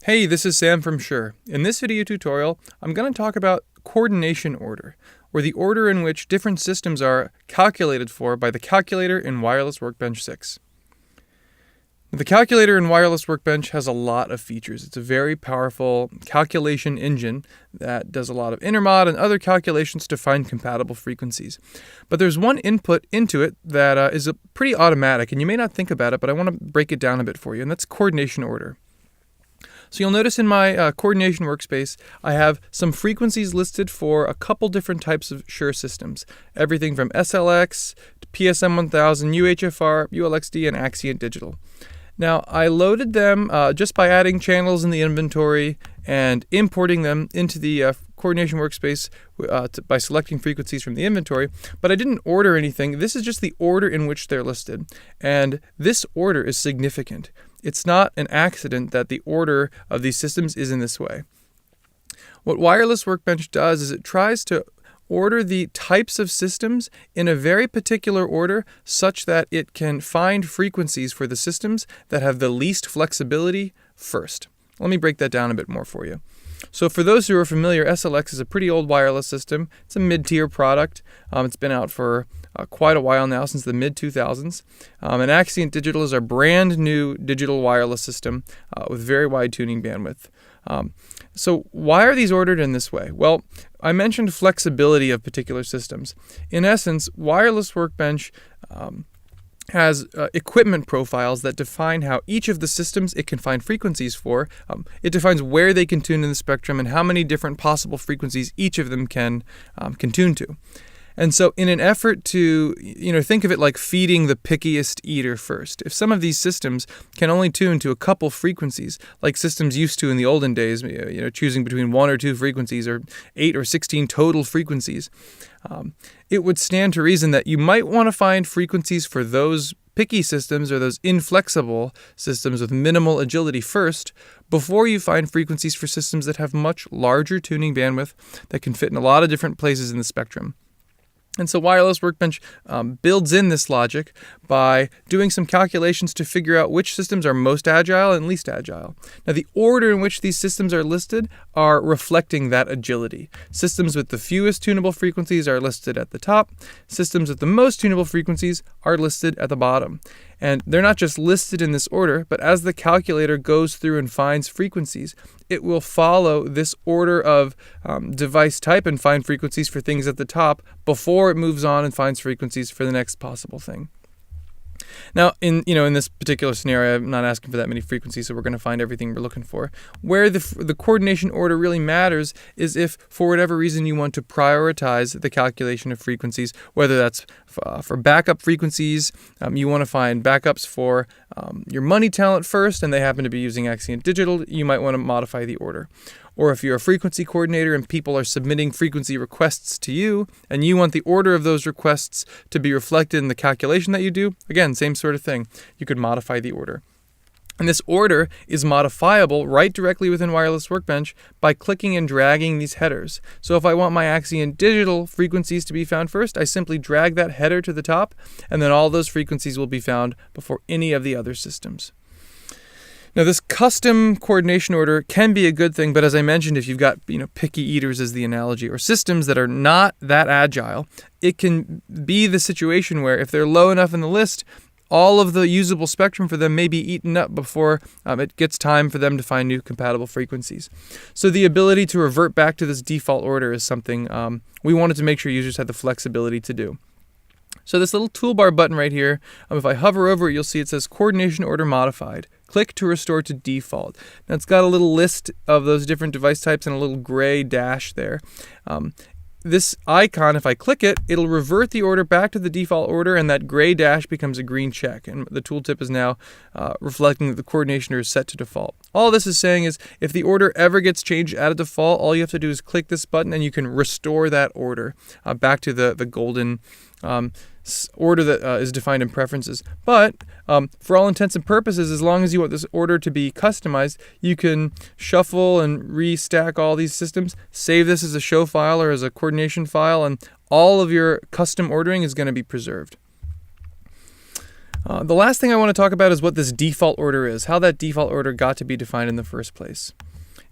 Hey, this is Sam from Shure. In this video tutorial, I'm going to talk about coordination order, or the order in which different systems are calculated for by the calculator in Wireless Workbench 6. The calculator in Wireless Workbench has a lot of features. It's a very powerful calculation engine that does a lot of intermod and other calculations to find compatible frequencies. But there's one input into it that is pretty automatic, and you may not think about it, but I want to break it down a bit for you, and that's coordination order. So you'll notice in my coordination workspace, I have some frequencies listed for a couple different types of Shure systems. Everything from SLX to PSM1000, UHFR, ULXD, and Axient Digital. Now, I loaded them just by adding channels in the inventory and importing them into the coordination workspace by selecting frequencies from the inventory, but I didn't order anything. This is just the order in which they're listed, and this order is significant. It's not an accident that the order of these systems is in this way. What Wireless Workbench does is it tries to order the types of systems in a very particular order such that it can find frequencies for the systems that have the least flexibility first. Let me break that down a bit more for you. So for those who are familiar, SLX is a pretty old wireless system. It's a mid-tier product. It's been out for quite a while now, since the mid-2000s. And Axient Digital is our brand new digital wireless system with very wide tuning bandwidth. So why are these ordered in this way? Well, I mentioned flexibility of particular systems. In essence, Wireless Workbench has equipment profiles that define how each of the systems it can find frequencies for. It defines where they can tune in the spectrum and how many different possible frequencies each of them can tune to. And so in an effort to, think of it like feeding the pickiest eater first. If some of these systems can only tune to a couple frequencies, like systems used to in the olden days, choosing between 1 or 2 frequencies or 8 or 16 total frequencies, it would stand to reason that you might want to find frequencies for those picky systems or those inflexible systems with minimal agility first, before you find frequencies for systems that have much larger tuning bandwidth that can fit in a lot of different places in the spectrum. And so Wireless Workbench builds in this logic by doing some calculations to figure out which systems are most agile and least agile. Now, the order in which these systems are listed are reflecting that agility. Systems with the fewest tunable frequencies are listed at the top. Systems with the most tunable frequencies are listed at the bottom. And they're not just listed in this order, but as the calculator goes through and finds frequencies, it will follow this order of device type and find frequencies for things at the top before it moves on and finds frequencies for the next possible thing. Now, in this particular scenario, I'm not asking for that many frequencies, so we're going to find everything we're looking for. Where the coordination order really matters is if, for whatever reason, you want to prioritize the calculation of frequencies, whether that's for backup frequencies, you want to find backups for your money talent first, and they happen to be using Axient Digital, you might want to modify the order. Or if you're a frequency coordinator and people are submitting frequency requests to you, and you want the order of those requests to be reflected in the calculation that you do, again, same sort of thing. You could modify the order. And this order is modifiable right directly within Wireless Workbench by clicking and dragging these headers. So if I want my Axient Digital frequencies to be found first, I simply drag that header to the top, and then all those frequencies will be found before any of the other systems. Now, this custom coordination order can be a good thing, but as I mentioned, if you've got picky eaters as the analogy, or systems that are not that agile, it can be the situation where if they're low enough in the list, all of the usable spectrum for them may be eaten up before it gets time for them to find new compatible frequencies. So the ability to revert back to this default order is something we wanted to make sure users had the flexibility to do. So this little toolbar button right here, if I hover over it, you'll see it says Coordination Order Modified. Click to restore to default. Now it's got a little list of those different device types and a little gray dash there. This icon, if I click it, it'll revert the order back to the default order, and that gray dash becomes a green check. And the tooltip is now reflecting that the coordination order is set to default. All this is saying is if the order ever gets changed out of default, all you have to do is click this button and you can restore that order back to the golden order that is defined in preferences. But for all intents and purposes, as long as you want this order to be customized, you can shuffle and restack all these systems, save this as a show file or as a coordination file, and all of your custom ordering is going to be preserved. The last thing I want to talk about is what this default order is, how that default order got to be defined in the first place.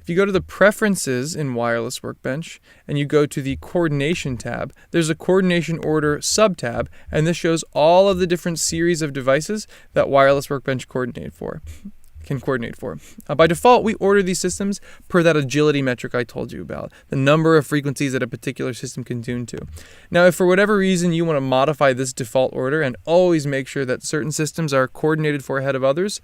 If you go to the Preferences in Wireless Workbench and you go to the Coordination tab, there's a Coordination Order sub-tab, and this shows all of the different series of devices that Wireless Workbench can coordinate for. By default, we order these systems per that agility metric I told you about, the number of frequencies that a particular system can tune to. Now, if for whatever reason you want to modify this default order and always make sure that certain systems are coordinated for ahead of others,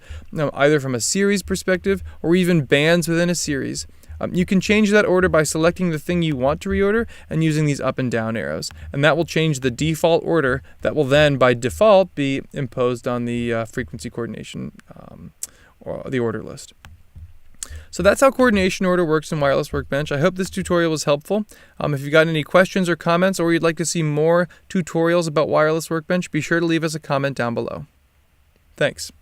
either from a series perspective or even bands within a series, you can change that order by selecting the thing you want to reorder and using these up and down arrows. And that will change the default order that will then, by default, be imposed on the frequency coordination or the order list. So that's how coordination order works in Wireless Workbench. I hope this tutorial was helpful. If you've got any questions or comments, or you'd like to see more tutorials about Wireless Workbench, be sure to leave us a comment down below. Thanks.